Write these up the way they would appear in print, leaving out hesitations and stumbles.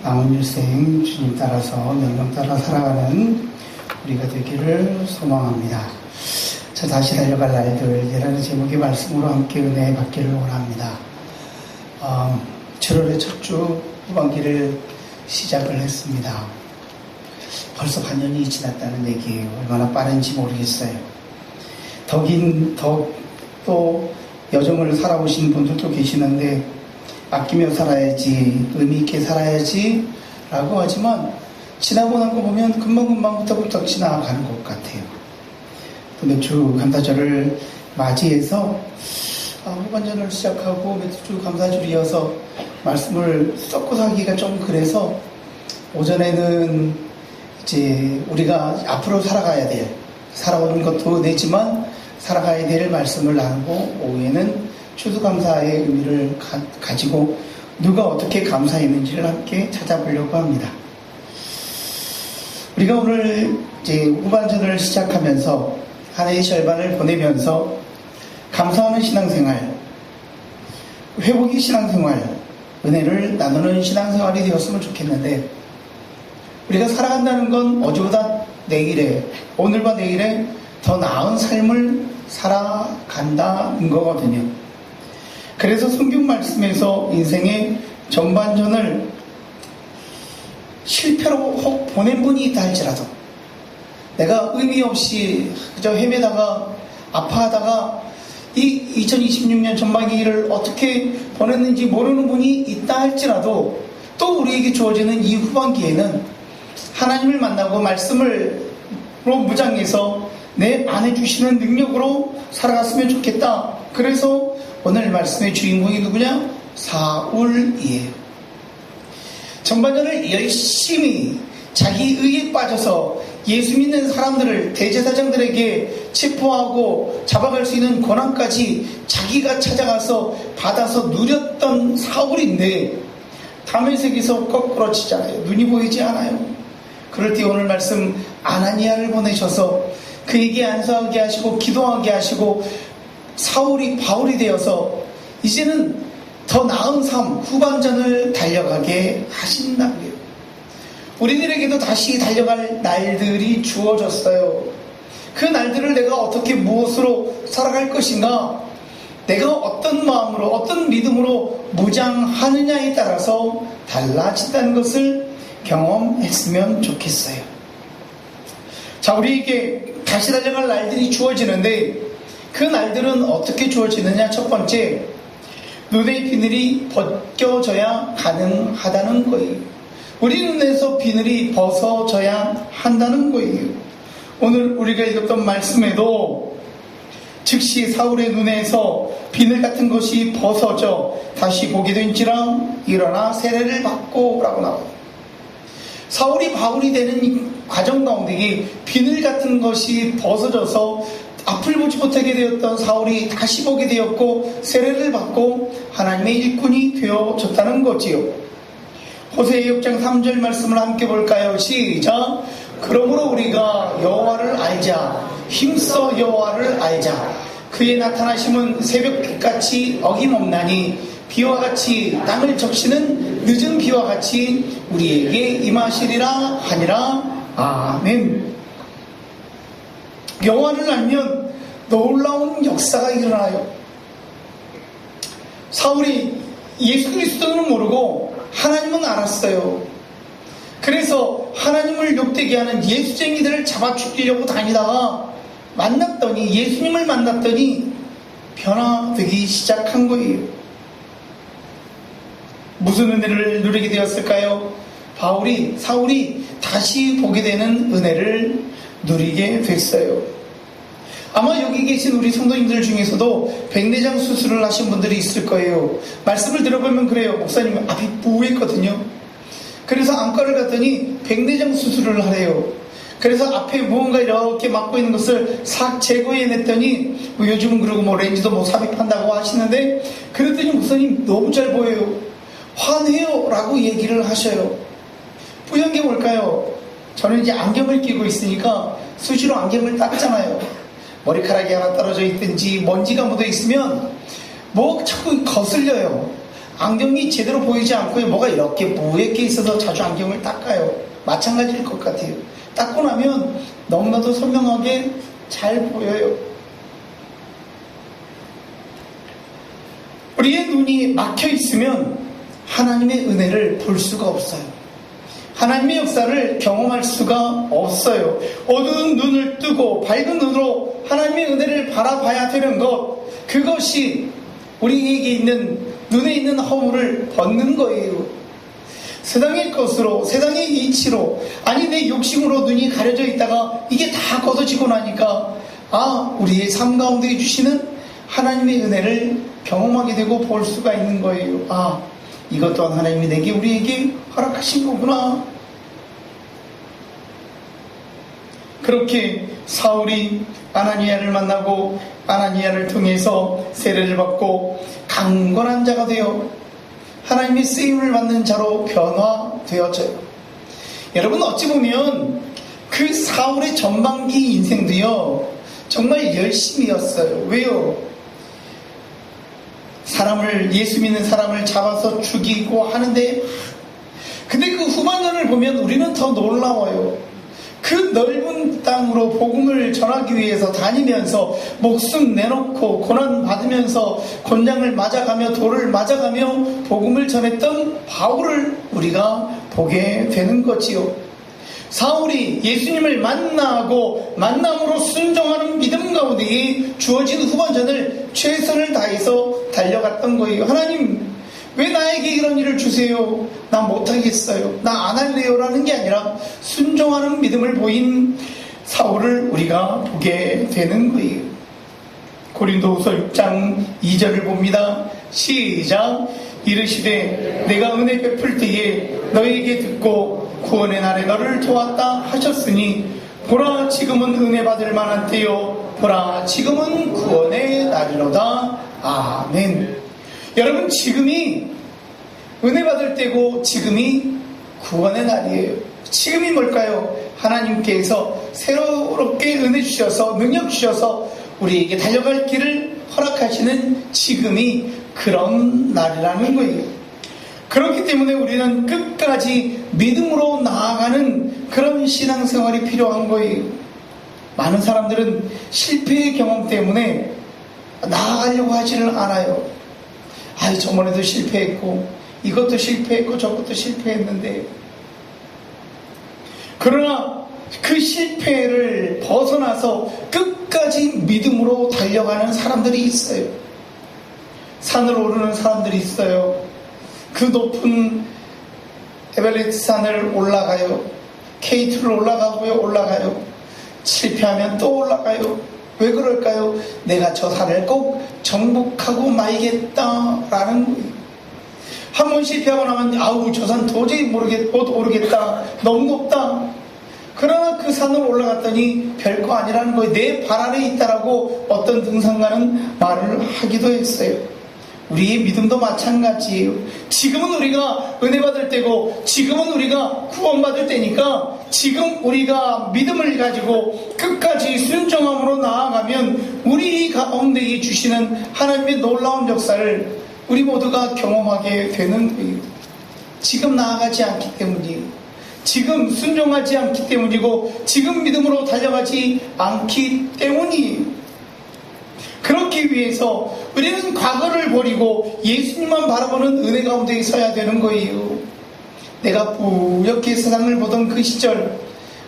남은 일생 주님 따라서 명령 따라 살아가는 우리가 되기를 소망합니다. 자, 다시 달려갈 날들이라는 제목의 말씀으로 함께 은혜 받기를 원합니다. 7월의 첫 주 후반기를 시작을 했습니다. 벌써 반년이 지났다는 얘기예요. 얼마나 빠른지 모르겠어요. 또 여정을 살아오신 분들도 계시는데 아끼며 살아야지, 의미있게 살아야지 라고 하지만 지나고 난 거 보면 금방금방 후딱후딱 지나가는 것 같아요. 또 몇 주 감사절을 맞이해서 후반전을 시작하고 몇 주 감사절이어서 말씀을 섞어서 하기가 좀 그래서 오전에는 이제 우리가 앞으로 살아온 것도 내지만 살아가야 될 말씀을 나누고 오후에는 추수감사의 의미를 가지고 누가 어떻게 감사했는지를 함께 찾아보려고 합니다. 우리가 오늘 이제 후반전을 시작하면서 한 해의 절반을 보내면서 감사하는 신앙생활, 회복의 신앙생활, 은혜를 나누는 신앙생활이 되었으면 좋겠는데 우리가 살아간다는 건 어제보다 내일에, 오늘과 내일에 더 나은 삶을 살아간다는 거거든요. 그래서 성경 말씀에서 인생의 전반전을 실패로 혹 보낸 분이 있다 할지라도 내가 의미 없이 그저 헤매다가 아파하다가 이 2026년 전반기를 어떻게 보냈는지 모르는 분이 있다 할지라도 또 우리에게 주어지는 이 후반기에는 하나님을 만나고 말씀으로 무장해서 내 안에 주시는 능력으로 살아갔으면 좋겠다. 그래서 오늘 말씀의 주인공이 누구냐? 사울이에요. 전반전을 열심히 자기 의에 빠져서 예수 믿는 사람들을 대제사장들에게 체포하고 잡아갈 수 있는 권한까지 자기가 찾아가서 받아서 누렸던 사울인데 다메섹에서 거꾸로 치잖아요. 눈이 보이지 않아요. 그럴 때 오늘 말씀 아나니아를 보내셔서 그에게 안수하게 하시고 기도하게 하시고 사울이 바울이 되어서 이제는 더 나은 삶, 후반전을 달려가게 하신다고요. 우리들에게도 다시 달려갈 날들이 주어졌어요. 그 날들을 내가 어떻게 무엇으로 살아갈 것인가, 내가 어떤 마음으로 어떤 믿음으로 무장하느냐에 따라서 달라진다는 것을 경험했으면 좋겠어요. 자, 우리에게 다시 달려갈 날들이 주어지는데 그 날들은 어떻게 주어지느냐? 첫 번째, 눈의 비늘이 벗겨져야 가능하다는 거예요. 우리 눈에서 비늘이 벗어져야 한다는 거예요. 오늘 우리가 읽었던 말씀에도 즉시 사울의 눈에서 비늘 같은 것이 벗어져 다시 보게 된지라 일어나 세례를 받고 라고 나와요. 사울이 바울이 되는 이 과정 가운데 비늘 같은 것이 벗어져서 앞을 보지 못하게 되었던 사울이 다시 보게 되었고 세례를 받고 하나님의 일꾼이 되어졌다는 거지요. 호세아 6장 3절 말씀을 함께 볼까요? 시작. 그러므로 우리가 여호와를 알자. 힘써 여호와를 알자. 그의 나타나심은 새벽빛같이 어김없나니 비와 같이 땅을 적시는 늦은 비와 같이 우리에게 임하시리라 하니라. 아멘. 여호와를 알면 놀라운 역사가 일어나요. 사울이 예수 그리스도는 모르고 하나님은 알았어요. 그래서 하나님을 욕되게 하는 예수쟁이들을 잡아 죽이려고 다니다가 예수님을 만났더니 변화되기 시작한 거예요. 무슨 은혜를 누리게 되었을까요? 사울이 다시 보게 되는 은혜를 누리게 됐어요. 아마 여기 계신 우리 성도님들 중에서도 백내장 수술을 하신 분들이 있을 거예요. 말씀을 들어보면 그래요. 목사님 앞이 부했거든요. 그래서 안과를 갔더니 백내장 수술을 하래요. 그래서 앞에 무언가 이렇게 막고 있는 것을 싹 제거해냈더니 요즘은 그러고 렌즈도 삽입한다고 하시는데 그랬더니 목사님 너무 잘 보여요. 환해요 라고 얘기를 하셔요. 뿌연 게 뭘까요? 저는 이제 안경을 끼고 있으니까 수시로 안경을 닦잖아요. 머리카락이 하나 떨어져 있든지 먼지가 묻어 있으면 자꾸 거슬려요. 안경이 제대로 보이지 않고 뭐가 이렇게 무겁게 있어서 자주 안경을 닦아요. 마찬가지일 것 같아요. 닦고 나면 너무나도 선명하게 잘 보여요. 우리의 눈이 막혀 있으면 하나님의 은혜를 볼 수가 없어요. 하나님의 역사를 경험할 수가 없어요. 어두운 눈을 뜨고 밝은 눈으로 하나님의 은혜를 바라봐야 되는 것, 그것이 우리에게 있는 눈에 있는 허물을 벗는 거예요. 세상의 것으로, 세상의 이치로, 아니 내 욕심으로 눈이 가려져 있다가 이게 다 걷어지고 나니까 우리의 삶 가운데 주시는 하나님의 은혜를 경험하게 되고 볼 수가 있는 거예요. 이것 또한 하나님이 우리에게 허락하신 거구나. 그렇게 사울이 아나니아를 만나고 아나니아를 통해서 세례를 받고 강건한 자가 되어 하나님의 쓰임을 받는 자로 변화되어져요. 여러분, 어찌 보면 그 사울의 전반기 인생도요 정말 열심이었어요. 왜요? 예수 믿는 사람을 잡아서 죽이고 하는데, 근데 그 후반전을 보면 우리는 더 놀라워요. 그 넓은 땅으로 복음을 전하기 위해서 다니면서 목숨 내놓고 고난 받으면서 곤장을 맞아가며 돌을 맞아가며 복음을 전했던 바울을 우리가 보게 되는 거지요. 사울이 예수님을 만나고 만남으로 순종하는 믿음 가운데 주어진 후반전을 최선을 다해서 달려갔던 거예요. 하나님, 왜 나에게 이런 일을 주세요? 나 못하겠어요. 나 안 할래요. 라는 게 아니라 순종하는 믿음을 보인 사울을 우리가 보게 되는 거예요. 고린도후서 6장 2절을 봅니다. 시작. 이르시되 내가 은혜 베풀 때에 너에게 듣고 구원의 날에 너를 도왔다 하셨으니 보라 지금은 은혜 받을 만한 때요 보라 지금은 구원의 날이로다. 아멘. 여러분, 지금이 은혜 받을 때고 지금이 구원의 날이에요. 지금이 뭘까요? 하나님께서 새롭게 은혜 주셔서 능력 주셔서 우리에게 달려갈 길을 허락하시는 지금이 그런 날이라는 거예요. 그렇기 때문에 우리는 끝까지 믿음으로 나아가는 그런 신앙생활이 필요한 거예요. 많은 사람들은 실패의 경험 때문에 나아가려고 하지를 않아요. 저번에도 실패했고 이것도 실패했고 저것도 실패했는데, 그러나 그 실패를 벗어나서 끝까지 믿음으로 달려가는 사람들이 있어요. 산을 오르는 사람들이 있어요. 그 높은 에베레스트 산을 올라가요. K2를 올라가요. 실패하면 또 올라가요. 왜 그럴까요? 내가 저 산을 꼭 정복하고 말겠다라는 거예요. 한 번 실패하고 나면 저 산 도저히 못 오르겠다. 너무 높다. 그러나 그 산을 올라갔더니 별거 아니라는 거예요. 내 발 아래 있다라고 어떤 등산가는 말을 하기도 했어요. 우리의 믿음도 마찬가지예요. 지금은 우리가 은혜 받을 때고 지금은 우리가 구원받을 때니까 지금 우리가 믿음을 가지고 끝까지 순종함으로 나아가면 우리 가운데에 주시는 하나님의 놀라운 역사를 우리 모두가 경험하게 되는 거예요. 지금 나아가지 않기 때문이에요. 지금 순종하지 않기 때문이고 지금 믿음으로 달려가지 않기 때문이에요. 그렇기 위해서 우리는 과거를 버리고 예수님만 바라보는 은혜 가운데 서야 되는 거예요. 내가 뿌옇게 세상을 보던 그 시절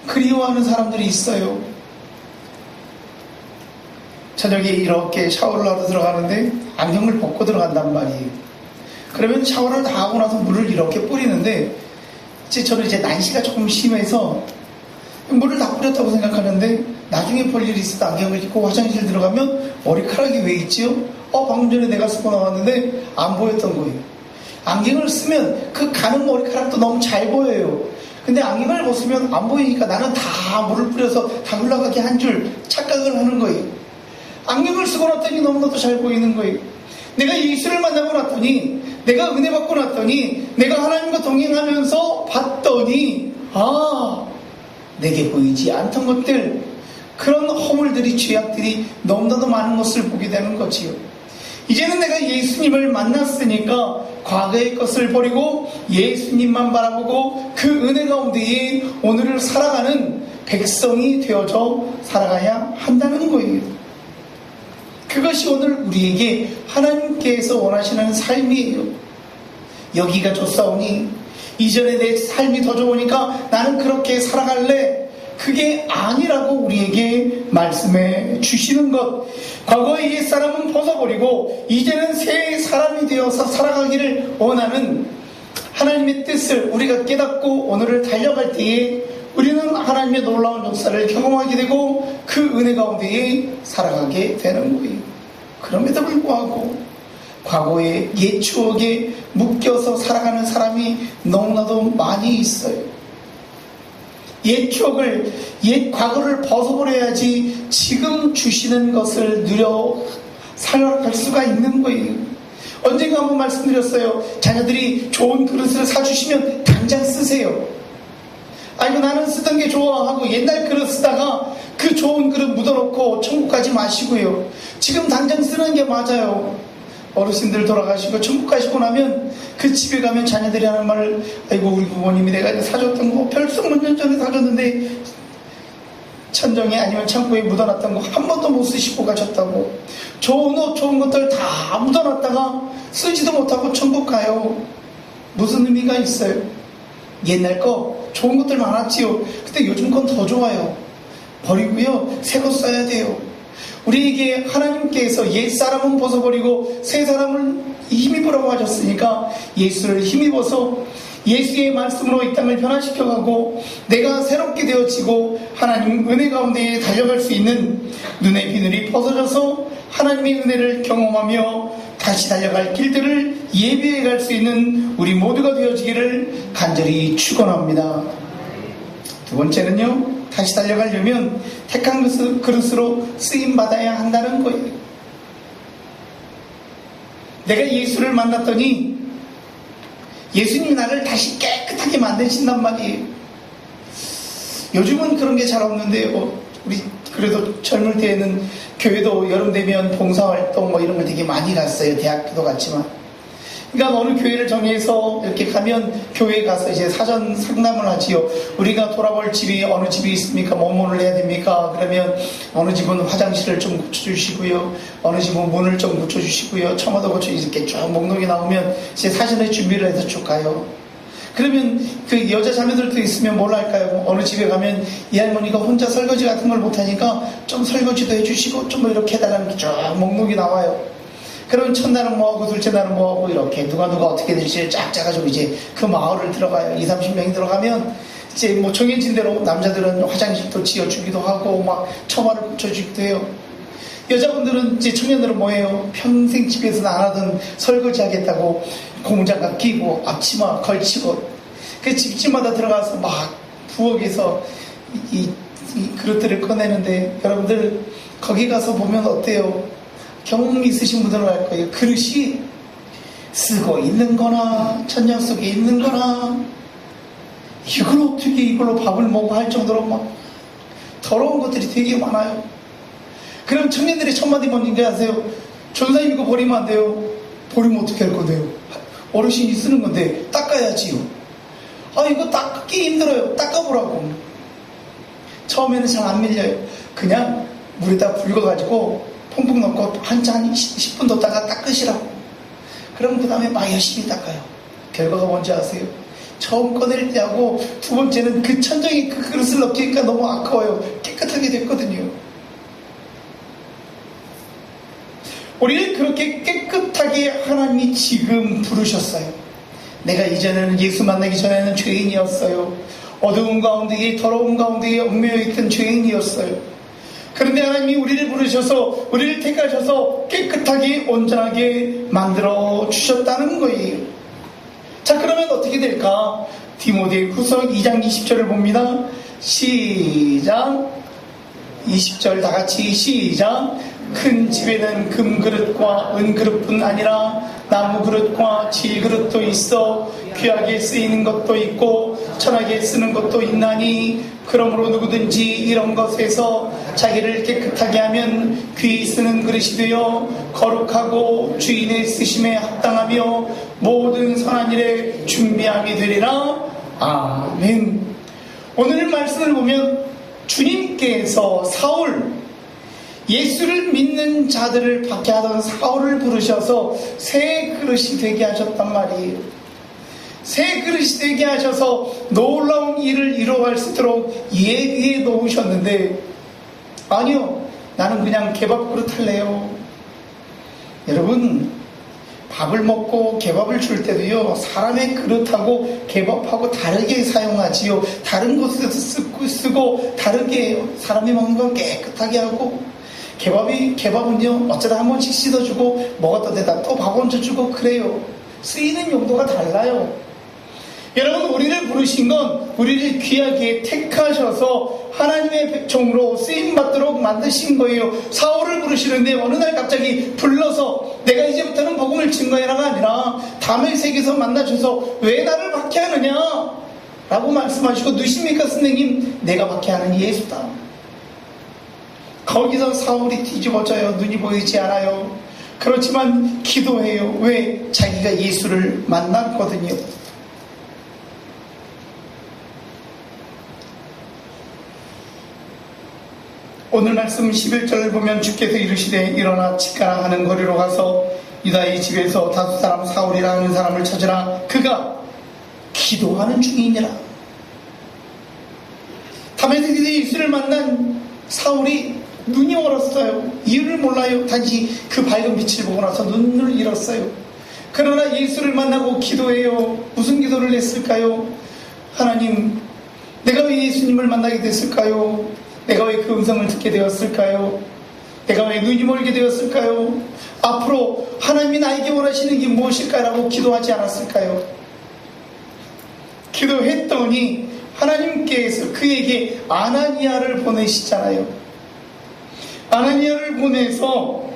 그리워하는 사람들이 있어요. 저녁에 이렇게 샤워를 하러 들어가는데 안경을 벗고 들어간단 말이에요. 그러면 샤워를 다 하고 나서 물을 이렇게 뿌리는데 저는 난시가 조금 심해서 물을 다 뿌렸다고 생각하는데 나중에 볼 일이 있어도 안경을 입고 화장실 들어가면 머리카락이 왜 있지요? 방금 전에 내가 쓰고 나왔는데 안 보였던 거예요. 안경을 쓰면 그 가는 머리카락도 너무 잘 보여요. 근데 안경을 벗으면 안 보이니까 나는 다 물을 뿌려서 다 흘러가게 한 줄 착각을 하는 거예요. 안경을 쓰고 났더니 너무나도 잘 보이는 거예요. 내가 예수를 만나고 났더니, 내가 은혜 받고 났더니, 내가 하나님과 동행하면서 봤더니 내게 보이지 않던 것들, 그런 허물들이, 죄악들이 너무나도 많은 것을 보게 되는 거지요. 이제는 내가 예수님을 만났으니까 과거의 것을 버리고 예수님만 바라보고 그 은혜 가운데에 오늘을 살아가는 백성이 되어져 살아가야 한다는 거예요. 그것이 오늘 우리에게 하나님께서 원하시는 삶이에요. 여기가 좋사오니 이전에 내 삶이 더 좋으니까 나는 그렇게 살아갈래. 그게 아니라고 우리에게 말씀해 주시는 것. 과거의 옛사람은 벗어버리고 이제는 새 사람이 되어서 살아가기를 원하는 하나님의 뜻을 우리가 깨닫고 오늘을 달려갈 때에 우리는 하나님의 놀라운 역사를 경험하게 되고 그 은혜 가운데에 살아가게 되는 거예요. 그럼에도 불구하고 과거의 옛 추억에 묶여서 살아가는 사람이 너무나도 많이 있어요. 옛 추억을, 옛 과거를 벗어버려야지 지금 주시는 것을 누려 살아갈 수가 있는 거예요. 언젠가 한번 말씀드렸어요. 자녀들이 좋은 그릇을 사주시면 당장 쓰세요. 아이고 나는 쓰던 게 좋아 하고 옛날 그릇 쓰다가 그 좋은 그릇 묻어놓고 천국 가지 마시고요. 지금 당장 쓰는 게 맞아요. 어르신들 돌아가시고 천국 가시고 나면 그 집에 가면 자녀들이 하는 말을 아이고 우리 부모님이 내가 사줬던 거 별수 몇 년 전에 사줬는데 천정에 아니면 창고에 묻어놨던 거 한 번도 못 쓰시고 가셨다고. 좋은 옷 좋은 것들 다 묻어놨다가 쓰지도 못하고 천국 가요. 무슨 의미가 있어요? 옛날 거 좋은 것들 많았지요. 근데 요즘 건 더 좋아요. 버리고요 새 거 써야 돼요. 우리에게 하나님께서 옛사람은 벗어버리고 새 사람을 힘입으라고 하셨으니까 예수를 힘입어서 예수의 말씀으로 이 땅을 변화시켜가고 내가 새롭게 되어지고 하나님 은혜 가운데 달려갈 수 있는 눈의 비늘이 벗어져서 하나님의 은혜를 경험하며 다시 달려갈 길들을 예비해 갈 수 있는 우리 모두가 되어지기를 간절히 축원합니다. 두 번째는요, 다시 달려가려면 택한 그릇으로 쓰임받아야 한다는 거예요. 내가 예수를 만났더니 예수님이 나를 다시 깨끗하게 만드신단 말이에요. 요즘은 그런 게 잘 없는데요. 우리 그래도 젊을 때에는 교회도 여름 되면 봉사활동 뭐 이런 걸 되게 많이 갔어요. 대학교도 갔지만. 그러니까 어느 교회를 정해서 이렇게 가면 교회에 가서 이제 사전 상담을 하지요. 우리가 돌아볼 집이 어느 집이 있습니까? 뭐를 해야 됩니까? 그러면 어느 집은 화장실을 좀 고쳐주시고요. 어느 집은 문을 좀 고쳐주시고요. 처마도 고쳐 이렇게 쭉 목록이 나오면 이제 사전에 준비를 해서 쭉 가요. 그러면 그 여자 자매들도 있으면 뭘 할까요? 어느 집에 가면 이 할머니가 혼자 설거지 같은 걸 못하니까 좀 설거지도 해주시고 좀 뭐 이렇게 해달라는 쭉 목록이 나와요. 그럼 첫날은 뭐하고 둘째 날은 뭐하고 이렇게 누가 어떻게 될지 쫙 짜가지고 이제 그 마을을 들어가요. 20-30명이 들어가면 이제 뭐 정해진 대로 남자들은 화장실도 지어주기도 하고 막 처마를 붙여주기도 해요. 여자분들은 이제 청년들은 뭐예요? 평생 집에서는 안 하던 설거지 하겠다고 고무장갑 끼고 앞치마 걸치고 그 집집마다 들어가서 막 부엌에서 이 그릇들을 꺼내는데 여러분들 거기 가서 보면 어때요? 경험 있으신 분들은 알 거예요. 그릇이 쓰고 있는 거나 천장 속에 있는 거나 이걸 어떻게 이걸로 밥을 먹고 할 정도로 막 더러운 것들이 되게 많아요. 그럼 청년들이 첫마디 뭔지 아세요? 전사님 이거 버리면 안 돼요. 버리면 어떻게 할 건데요? 어르신이 쓰는 건데 닦아야지요. 아 이거 닦기 힘들어요. 닦아보라고. 처음에는 잘 안 밀려요. 그냥 물에다 붉어가지고 퐁퐁 넣고 한 10분 뒀다가 닦으시라고. 그럼 그 다음에 막 열심히 닦아요. 결과가 뭔지 아세요? 처음 꺼낼 때하고 두 번째는 그 천정에 그 그릇을 넣기니까 너무 아까워요. 깨끗하게 됐거든요. 우리를 그렇게 깨끗하게 하나님이 지금 부르셨어요. 내가 이전에는 예수 만나기 전에는 죄인이었어요. 어두운 가운데에 더러운 가운데에 얽매여 있던 죄인이었어요. 그런데 하나님이 우리를 부르셔서 우리를 택하셔서 깨끗하게 온전하게 만들어 주셨다는 거예요. 자, 그러면 어떻게 될까? 디모데후서 2장 20절을 봅니다. 시작. 20절 다 같이 시작. 큰 집에는 금그릇과 은그릇뿐 아니라 나무그릇과 질그릇도 있어 귀하게 쓰이는 것도 있고 천하게 쓰는 것도 있나니 그러므로 누구든지 이런 것에서 자기를 깨끗하게 하면 귀히 쓰는 그릇이 되어 거룩하고 주인의 쓰심에 합당하며 모든 선한 일에 준비함이 되리라. 아멘. 오늘 말씀을 보면 주님께서 사울, 예수를 믿는 자들을 박해하던 사울을 부르셔서 새 그릇이 되게 하셨단 말이에요. 새 그릇이 되게 하셔서 놀라운 일을 이루어갈 수 있도록 예비해 놓으셨는데, 아니요, 나는 그냥 개밥 그릇 할래요. 여러분, 밥을 먹고 개밥을 줄 때도요, 사람의 그릇하고 개밥하고 다르게 사용하지요. 다른 곳에서 쓰고 다르게 사람이 먹는 건 깨끗하게 하고, 개밥은요, 어쩌다 한 번씩 씻어주고 먹었던 데다 또 밥 얹어주고 그래요. 쓰이는 용도가 달라요. 여러분, 우리를 부르신 건 우리를 귀하게 택하셔서 하나님의 백성으로 쓰임받도록 만드신 거예요. 사울을 부르시는데 어느 날 갑자기 불러서 내가 이제부터는 복음을 증거해라가 아니라 다메섹에서 만나셔서 왜 나를 박해하느냐 라고 말씀하시고, 누십니까 선생님? 내가 박해하는 예수다. 거기서 사울이 뒤집어져요. 눈이 보이지 않아요. 그렇지만 기도해요. 왜? 자기가 예수를 만났거든요. 오늘 말씀 11절을 보면 주께서 이르시되 일어나 치가라 하는 거리로 가서 유다의 집에서 다섯 사람 사울이라 하는 사람을 찾으라. 그가 기도하는 중이니라. 다메섹에서 예수를 만난 사울이 눈이 얼었어요. 이유를 몰라요. 단지 그 밝은 빛을 보고 나서 눈을 잃었어요. 그러나 예수를 만나고 기도해요. 무슨 기도를 했을까요? 하나님, 내가 왜 예수님을 만나게 됐을까요? 내가 왜 그 음성을 듣게 되었을까요? 내가 왜 눈이 멀게 되었을까요? 앞으로 하나님이 나에게 원하시는 게 무엇일까라고 기도하지 않았을까요? 기도했더니 하나님께서 그에게 아나니아를 보내시잖아요. 아나니아를 보내서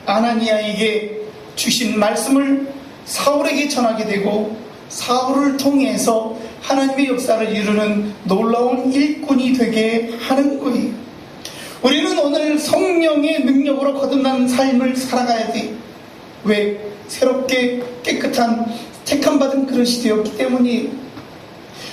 아나니아에게 주신 말씀을 사울에게 전하게 되고, 사울을 통해서 하나님의 역사를 이루는 놀라운 일꾼이 되게 하는 거예요. 우리는 오늘 성령의 능력으로 거듭난 삶을 살아가야 돼. 왜? 새롭게 깨끗한 택함받은 그릇이 되었기 때문이에요.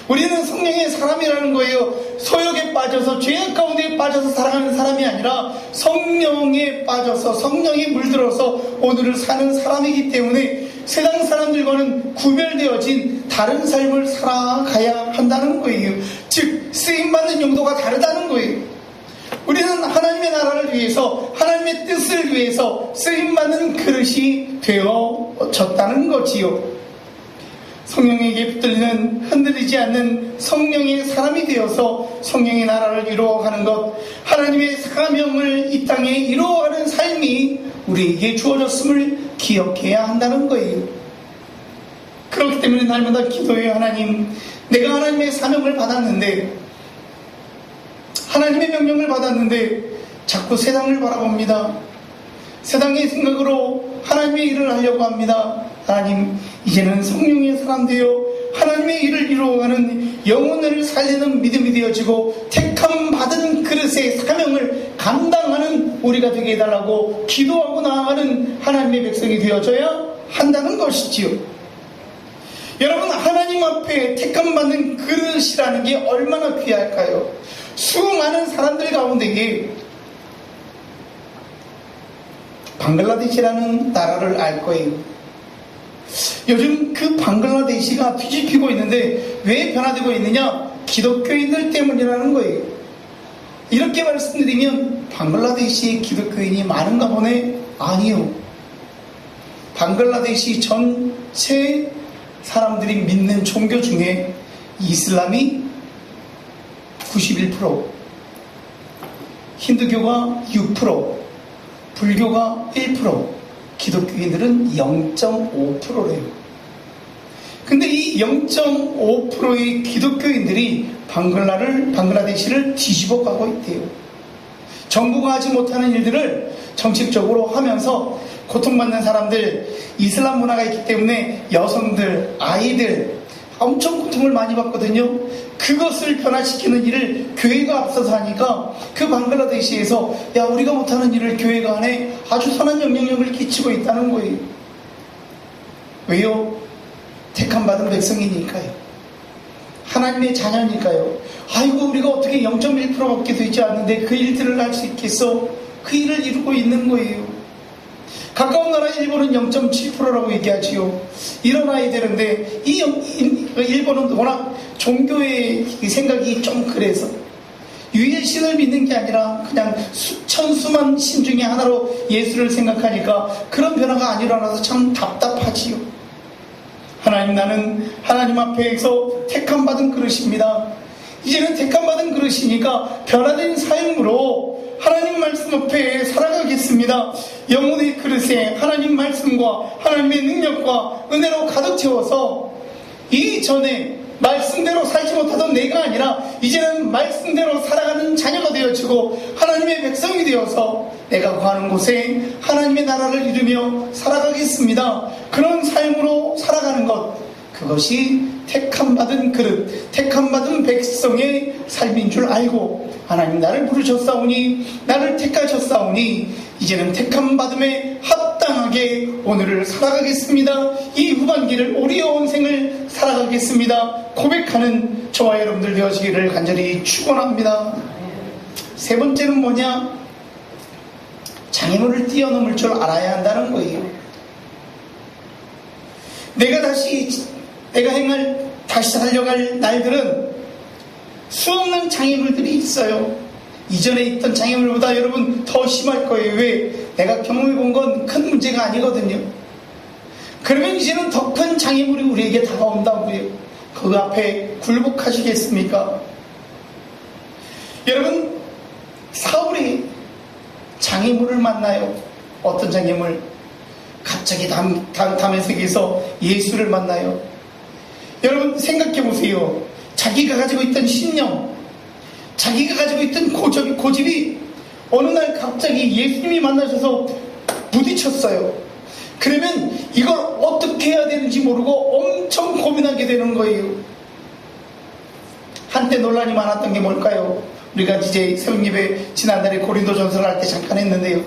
우리는 성령의 사람이라는 거예요. 소욕에 빠져서 죄악 가운데 빠져서 살아가는 사람이 아니라 성령에 빠져서 성령에 물들어서 오늘을 사는 사람이기 때문에 세상 사람들과는 구별되어진 다른 삶을 살아가야 한다는 거예요. 즉 쓰임받는 용도가 다르다는 거예요. 우리는 하나님의 나라를 위해서, 하나님의 뜻을 위해서 쓰임받는 그릇이 되어졌다는 거지요. 성령에게 붙들리는, 흔들리지 않는 성령의 사람이 되어서 성령의 나라를 이루어가는 것, 하나님의 사명을 이 땅에 이루어가는 삶이 우리에게 주어졌음을 기억해야 한다는 거예요. 그렇기 때문에 날마다 기도해요. 하나님, 내가 하나님의 사명을 받았는데, 하나님의 명령을 받았는데 자꾸 세상을 바라봅니다. 세상의 생각으로 하나님의 일을 하려고 합니다. 하나님, 이제는 성령의 사람 되어 하나님의 일을 이루어가는 영혼을 살리는 믿음이 되어지고 택함 받은 그릇의 사명을 감당하는 우리가 되게 해달라고 기도하고 나아가는 하나님의 백성이 되어져야 한다는 것이지요. 여러분, 하나님 앞에 택함 받는 그릇이라는 게 얼마나 귀할까요? 수많은 사람들 가운데에 방글라데시라는 나라를 알 거예요. 요즘 그 방글라데시가 뒤집히고 있는데 왜 변화되고 있느냐? 기독교인들 때문이라는 거예요. 이렇게 말씀드리면 방글라데시에 기독교인이 많은가 보네? 아니요. 방글라데시 전체 사람들이 믿는 종교 중에 이슬람이 91%, 힌두교가 6%, 불교가 1%, 기독교인들은 0.5%래요. 근데 이 0.5%의 기독교인들이 방글라데시를 뒤집어 가고 있대요. 정부가 하지 못하는 일들을 정책적으로 하면서 고통받는 사람들, 이슬람 문화가 있기 때문에 여성들, 아이들 엄청 고통을 많이 받거든요. 그것을 변화시키는 일을 교회가 앞서서 하니까 그 방글라데시에서 야, 우리가 못하는 일을 교회가 하네, 아주 선한 영향력을 끼치고 있다는 거예요. 왜요? 택함받은 백성이니까요. 하나님의 자녀니까요. 아이고 우리가 어떻게 0.1%밖에 되지 않는데 그 일들을 할 수 있겠어? 그 일을 이루고 있는 거예요. 가까운 나라 일본은 0.7%라고 얘기하지요. 일어나야 되는데 이 일본은 워낙 종교의 생각이 좀 그래서 유일신을 믿는 게 아니라 그냥 수천수만 신 중에 하나로 예수를 생각하니까 그런 변화가 안 일어나서 참 답답하지요. 하나님, 나는 하나님 앞에서 택함받은 그릇입니다. 이제는 택함받은 그릇이니까 변화된 삶으로 하나님 말씀 앞에 살아가겠습니다. 영혼의 그릇에 하나님 말씀과 하나님의 능력과 은혜로 가득 채워서 이전에 말씀대로 살지 못하던 내가 아니라 이제는 말씀대로 살아가는 자녀가 되어지고 하나님의 백성이 되어서 내가 구하는 곳에 하나님의 나라를 이루며 살아가겠습니다. 그런 삶으로 살아가는 것, 그것이 택함받은 그릇, 택함받은 백성의 삶인 줄 알고 하나님 나를 부르셨사오니 나를 택하셨사오니 이제는 택함받음에 합당하게 오늘을 살아가겠습니다. 이 후반기를 오리온 생을 살아가겠습니다. 고백하는 저와 여러분들 되어지기를 간절히 축원합니다. 세 번째는 뭐냐? 장애물을 뛰어넘을 줄 알아야 한다는 거예요. 다시 달려갈 날들은 수없는 장애물들이 있어요. 이전에 있던 장애물보다 여러분 더 심할 거예요. 왜? 내가 경험해 본 건 큰 문제가 아니거든요. 그러면 이제는 더 큰 장애물이 우리에게 다가온다고요. 그 앞에 굴복하시겠습니까? 여러분, 사울이 장애물을 만나요. 어떤 장애물? 갑자기 다메섹에서 예수를 만나요. 여러분 생각해 보세요. 자기가 가지고 있던 신념, 자기가 가지고 있던 고집이 어느 날 갑자기 예수님이 만나셔서 부딪혔어요. 그러면 이걸 어떻게 해야 되는지 모르고 엄청 고민하게 되는 거예요. 한때 논란이 많았던 게 뭘까요? 우리가 이제 새벽예배 지난달에 고린도전서를 할 때 잠깐 했는데요.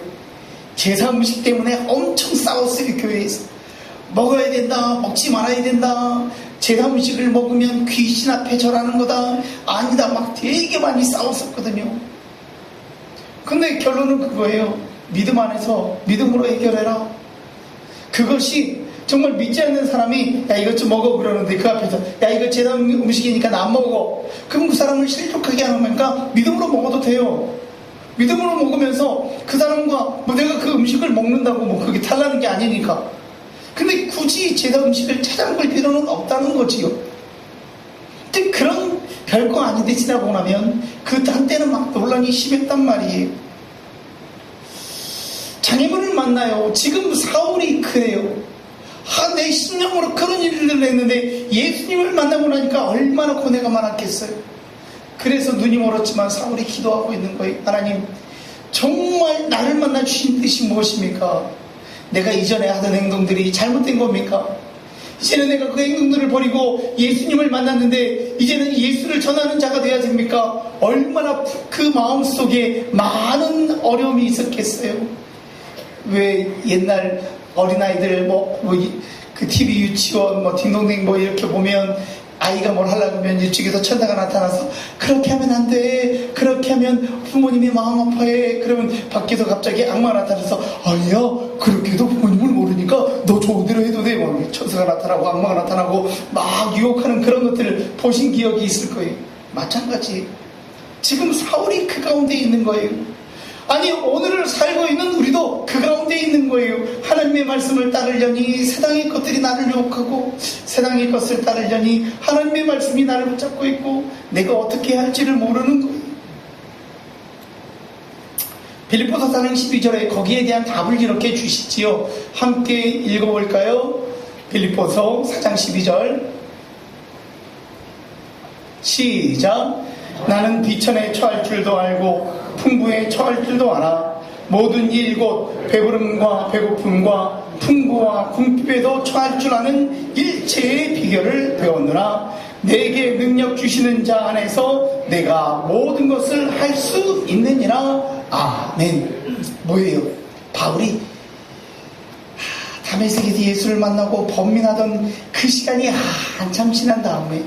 제사 음식 때문에 엄청 싸웠어요. 교회에서. 먹어야 된다, 먹지 말아야 된다, 제사 음식을 먹으면 귀신 앞에 절하는 거다, 아니다, 막 되게 많이 싸웠었거든요. 근데 결론은 그거예요. 믿음 안에서 믿음으로 해결해라. 그것이 정말 믿지 않는 사람이 야 이것 좀 먹어 그러는데 그 앞에서 야 이거 제사 음식이니까 나 안 먹어. 그럼 그 사람을 실족하게 하는 거니까 믿음으로 먹어도 돼요. 믿음으로 먹으면서 그 사람과 내가 그 음식을 먹는다고 그게 탈나는 게 아니니까. 근데 굳이 제사 음식을 찾아 먹을 필요는 없다는 거지요. 근데 그런 별거 아닌데 지나고 나면 그 한때는 막 논란이 심했단 말이에요. 장애물을 만나요. 지금 사울이 그래요. 내 신념으로 그런 일을 했는데 예수님을 만나고 나니까 얼마나 고뇌가 많았겠어요. 그래서 눈이 멀었지만 사울이 기도하고 있는 거예요. 하나님, 정말 나를 만나 주신 뜻이 무엇입니까? 내가 이전에 하던 행동들이 잘못된 겁니까? 이제는 내가 그 행동들을 버리고 예수님을 만났는데 이제는 예수를 전하는 자가 돼야 됩니까? 얼마나 그 마음속에 많은 어려움이 있었겠어요. 왜 옛날 어린아이들 그 TV 유치원 딩동댕 이렇게 보면 아이가 뭘 하려고 하면 이쪽에서 천사가 나타나서 그렇게 하면 안 돼, 그렇게 하면 부모님이 마음 아파해. 그러면 밖에서 갑자기 악마가 나타나서 아니야, 그렇게 해도 부모님을 모르니까 너 좋은 대로 해도 돼. 천사가 나타나고 악마가 나타나고 막 유혹하는 그런 것들을 보신 기억이 있을 거예요. 마찬가지 지금 사울이 그 가운데 있는 거예요. 아니, 오늘을 살고 있는 우리도 그 가운데 있는 거예요. 하나님의 말씀을 따르려니 세상의 것들이 나를 유혹하고 세상의 것을 따르려니 하나님의 말씀이 나를 붙잡고 있고 내가 어떻게 할지를 모르는 거예요. 빌립보서 4장 12절에 거기에 대한 답을 이렇게 주시지요. 함께 읽어볼까요? 빌립보서 4장 12절 시작. 나는 비천에 처할 줄도 알고 풍부에 처할 줄도 알아. 모든 일 곧 배부름과 배고픔과 풍부와 궁핍에도 처할 줄 아는 일체의 비결을 배웠느라 내게 능력 주시는 자 안에서 내가 모든 것을 할 수 있느니라. 아멘. 뭐예요? 바울이 다메섹에서 예수를 만나고 범민하던 그 시간이 한참 지난 다음에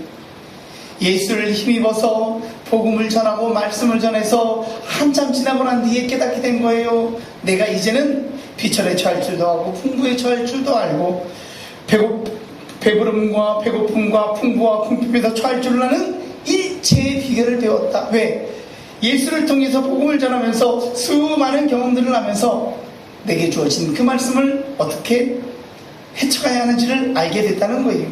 예수를 힘입어서 복음을 전하고 말씀을 전해서 한참 지나고 난 뒤에 깨닫게 된 거예요. 내가 이제는 비천에 처할 줄도 알고 풍부에 처할 줄도 알고 배부름과 배고픔과 풍부와 궁핍에서 처할 줄 아는 일체의 비결을 배웠다. 왜? 예수를 통해서 복음을 전하면서 수많은 경험들을 하면서 내게 주어진 그 말씀을 어떻게 헤쳐가야 하는지를 알게 됐다는 거예요.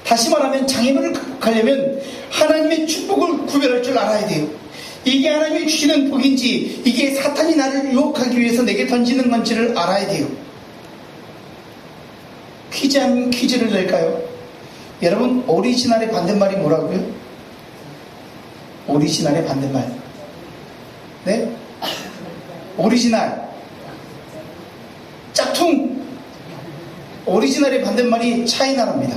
다시 말하면 장애물을 극복하려면 하나님의 축복을 구별할 줄 알아야 돼요. 이게 하나님이 주시는 복인지 이게 사탄이 나를 유혹하기 위해서 내게 던지는 건지를 알아야 돼요. 퀴즈 아닌 퀴즈를 낼까요? 여러분, 오리지널의 반대말이 뭐라고요? 오리지널의 반대말. 네? 오리지널. 짝퉁. 오리지널의 반대말이 차이나랍니다.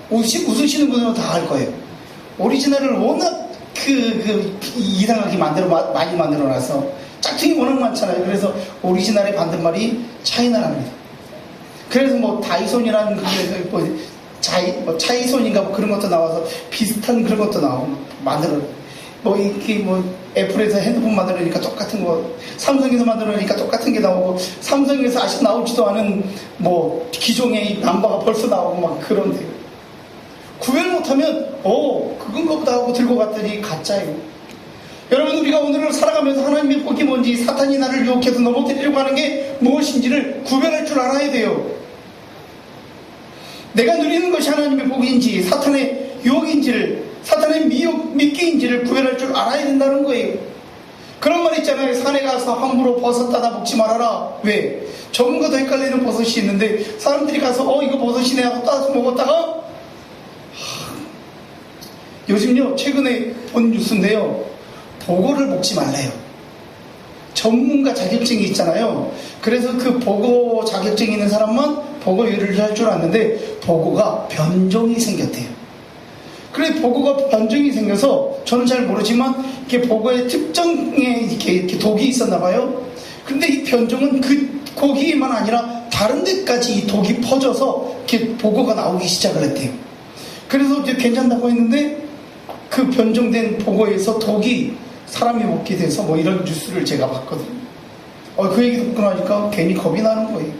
웃으시는 분들은 다 알 거예요. 오리지널을 워낙 이상하게 많이 만들어놔서 짝퉁이 워낙 많잖아요. 그래서 오리지널의 반대말이 차이나랍니다. 그래서 뭐 다이손이라는 그래서 차이손인가 뭐 그런 것도 나와서 비슷한 그런 것도 나오고 만들어. 애플에서 핸드폰 만들어니까 똑같은 거, 삼성에서 만들어니까 똑같은 게 나오고, 삼성에서 아직 나오지도 않은 기종의 남바가 벌써 나오고 막 그런데 구별 못하면 그건 것보다 하고 들고 갔더니 가짜예요. 여러분, 우리가 오늘을 살아가면서 하나님의 복이 뭔지, 사탄이 나를 유혹해서 넘어뜨리려고 하는 게 무엇인지를 구별할 줄 알아야 돼요. 내가 누리는 것이 하나님의 복인지 사탄의 유혹인지를, 사탄의 미끼인지를 구별할 줄 알아야 된다는 거예요. 그런 말 있잖아요. 산에 가서 함부로 버섯 따다 먹지 말아라. 왜? 전문가도 헷갈리는 버섯이 있는데 사람들이 가서 이거 버섯이네 하고 따서 먹었다가 요즘요, 최근에 본 뉴스인데요, 보고를 먹지 말래요. 전문가 자격증이 있잖아요. 그래서 그 보고 자격증이 있는 사람만 보고 요리를 할 줄 아는데 보고가 변종이 생겼대요. 그래, 보고가 변종이 생겨서 저는 잘 모르지만 이렇게 보고에 특정에 이렇게 독이 있었나 봐요. 근데 이 변종은 그 고기만 아니라 다른 데까지 이 독이 퍼져서 이렇게 보고가 나오기 시작을 했대요. 그래서 이제 괜찮다고 했는데 그 변종된 보고에서 독이 사람이 먹게 돼서 이런 뉴스를 제가 봤거든요. 그 얘기 듣고 나니까 괜히 겁이 나는 거예요.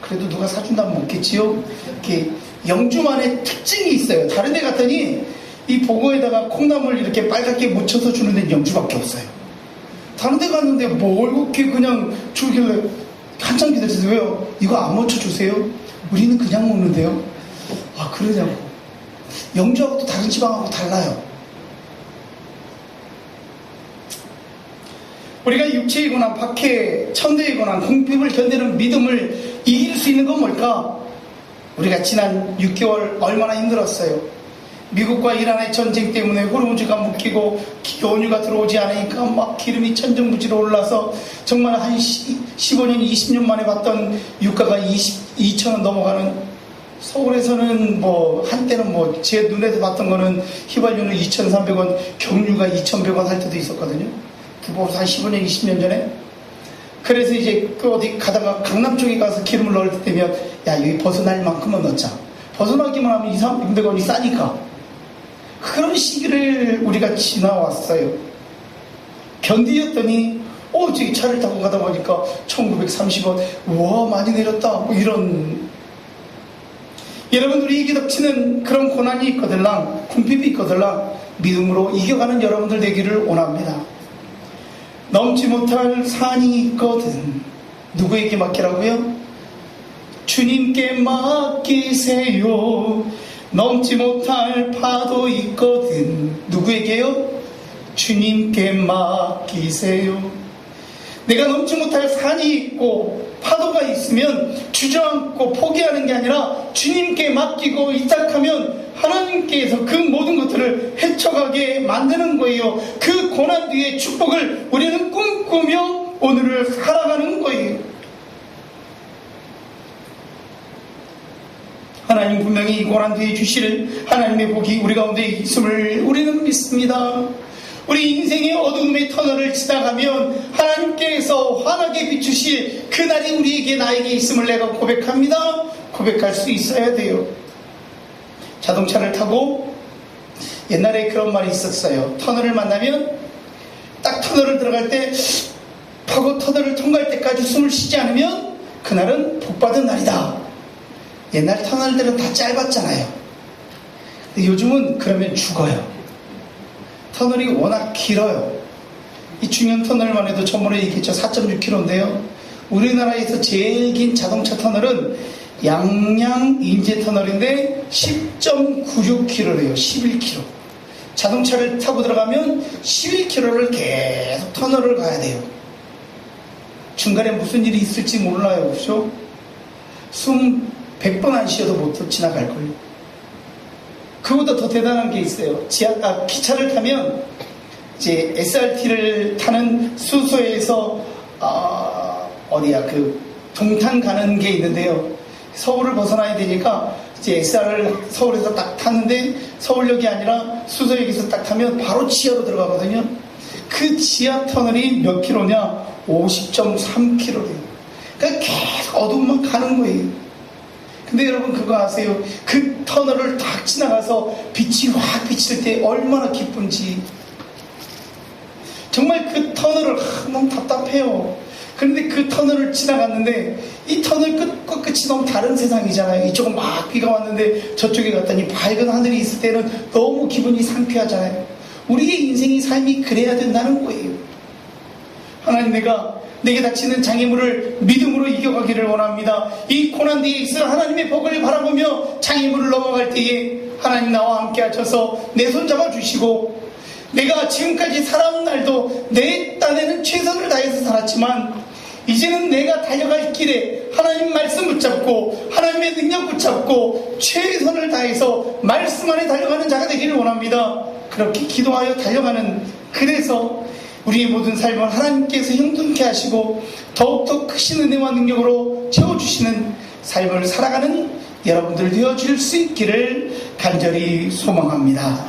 그래도 누가 사준다면 먹겠지요? 이렇게 영주만의 특징이 있어요. 다른 데 갔더니 이 보고에다가 콩나물 이렇게 빨갛게 묻혀서 주는 데는 영주밖에 없어요. 다른 데 갔는데 뭘 그렇게 그냥 주길래 한참 기다렸어요. 왜요? 이거 안 묻혀주세요? 우리는 그냥 먹는데요. 그러냐고. 영주하고 또 다른 지방하고 달라요. 우리가 육체의 고난, 박해, 천대의 고난, 궁핍을 견디는 믿음을 이길 수 있는 건 뭘까? 우리가 지난 6개월 얼마나 힘들었어요. 미국과 이란의 전쟁 때문에 호르무즈가 묶이고 연유가 들어오지 않으니까 막 기름이 천정부지로 올라서 정말 한 15년, 20년 만에 봤던 유가가 2,000원 넘어가는, 서울에서는 한때는 제 눈에서 봤던 거는 휘발유는 2,300원, 경유가 2,100원 할 때도 있었거든요. 한 15년, 20년 전에. 그래서 이제 어디 가다가 강남 쪽에 가서 기름을 넣을 때 되면 여기 벗어날 만큼만 넣자. 벗어나기만 하면 200~300원이 싸니까. 그런 시기를 우리가 지나왔어요. 견디었더니 저기 차를 타고 가다 보니까 1930원, 우와 많이 내렸다, 이런. 여러분들이 이기닥치는 그런 고난이 있거들랑, 궁핍이 있거들랑 믿음으로 이겨가는 여러분들 되기를 원합니다. 넘지 못할 산이 있거든. 누구에게 맡기라고요? 주님께 맡기세요. 넘지 못할 파도 있거든. 누구에게요? 주님께 맡기세요. 내가 넘지 못할 산이 있고 파도가 있으면 주저앉고 포기하는 게 아니라 주님께 맡기고 이탁하면 하나님께서 그 모든 것들을 헤쳐가게 만드는 거예요. 그 고난 뒤의 축복을 우리는 꿈꾸며 오늘을 살아가는 거예요. 하나님 분명히 이 고난 뒤에 주실 하나님의 복이 우리 가운데 있음을 우리는 믿습니다. 우리 인생의 어두움의 터널을 지나가면 하나님께서 환하게 비추실 그날이 우리에게 나에게 있음을 내가 고백합니다. 고백할 수 있어야 돼요. 자동차를 타고 옛날에 그런 말이 있었어요. 터널을 만나면 딱 터널을 들어갈 때 파고 터널을 통과할 때까지 숨을 쉬지 않으면 그날은 복받은 날이다. 옛날 터널들은 다 짧았잖아요. 근데 요즘은 그러면 죽어요. 터널이 워낙 길어요. 이 중형 터널만 해도 저번에 얘기했죠. 4.6km인데요. 우리나라에서 제일 긴 자동차 터널은 양양 인제 터널인데 10.96km래요. 11km. 자동차를 타고 들어가면 11km를 계속 터널을 가야 돼요. 중간에 무슨 일이 있을지 몰라요. 그렇죠? 숨 100번 안 쉬어도 못 지나갈걸요. 그보다 더 대단한 게 있어요. 기차를 타면 이제 SRT를 타는 수소에서 동탄 가는 게 있는데요. 서울을 벗어나야 되니까 이제 SR을 서울에서 딱 탔는데 서울역이 아니라 수서역에서 딱 타면 바로 지하로 들어가거든요. 그 지하 터널이 몇 킬로냐? 50.3km래요. 그러니까 계속 어둠만 가는 거예요. 근데 여러분 그거 아세요? 그 터널을 딱 지나가서 빛이 확 비칠 때 얼마나 기쁜지. 정말 그 터널을 너무 답답해요. 그런데 그 터널을 지나갔는데 이 터널 끝과 끝이 너무 다른 세상이잖아요. 이쪽은 막 비가 왔는데 저쪽에 갔더니 밝은 하늘이 있을 때는 너무 기분이 상쾌하잖아요. 우리의 인생이 삶이 그래야 된다는 거예요. 하나님, 내게 닥치는 장애물을 믿음으로 이겨가기를 원합니다. 이 고난뒤에 있어 하나님의 복을 바라보며 장애물을 넘어갈 때에 하나님 나와 함께 하셔서 내 손 잡아주시고, 내가 지금까지 살아온 날도 내 딴에는 최선을 다해서 살았지만 이제는 내가 달려갈 길에 하나님 말씀 붙잡고 하나님의 능력 붙잡고 최선을 다해서 말씀 안에 달려가는 자가 되기를 원합니다. 그렇게 기도하여 달려가는, 그래서 우리의 모든 삶을 하나님께서 형통케 하시고 더욱더 크신 은혜와 능력으로 채워주시는 삶을 살아가는 여러분들 되어줄 수 있기를 간절히 소망합니다.